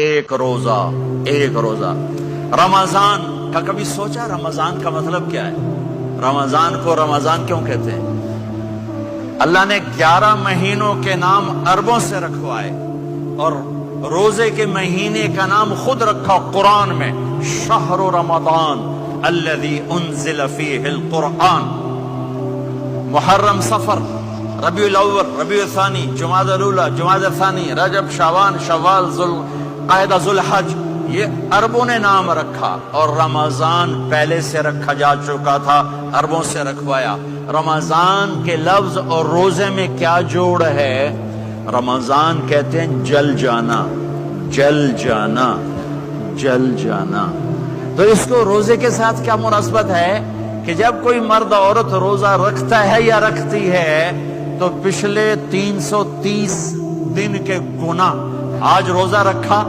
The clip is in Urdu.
ایک روزہ رمضان کا کبھی سوچا رمضان کا مطلب کیا ہے؟ رمضان کو رمضان کیوں کہتے ہیں؟ اللہ نے 11 مہینوں کے نام عربوں سے رکھوائے اور روزے کے مہینے کا نام خود رکھا قرآن میں، شہر رمضان الذی انزل فیہ القرآن۔ محرم، صفر، ربیع الاول، ربیع الثانی، جمادی الاولی، جمادی الثانی، رجب، شعبان، شوال، ذوالقعدہ، ذوالحج، یہ عربوں نے نام رکھا، اور رمضان پہلے سے رکھا جا چکا تھا، عربوں سے رکھوایا۔ رمضان کے لفظ اور روزے میں کیا جوڑ ہے؟ رمضان کہتے ہیں جل جانا، جل جانا، جل جانا۔ تو اس کو روزے کے ساتھ کیا مناسبت ہے کہ جب کوئی مرد عورت روزہ رکھتا ہے یا رکھتی ہے تو پچھلے 330 دن کے گناہ، آج روزہ رکھا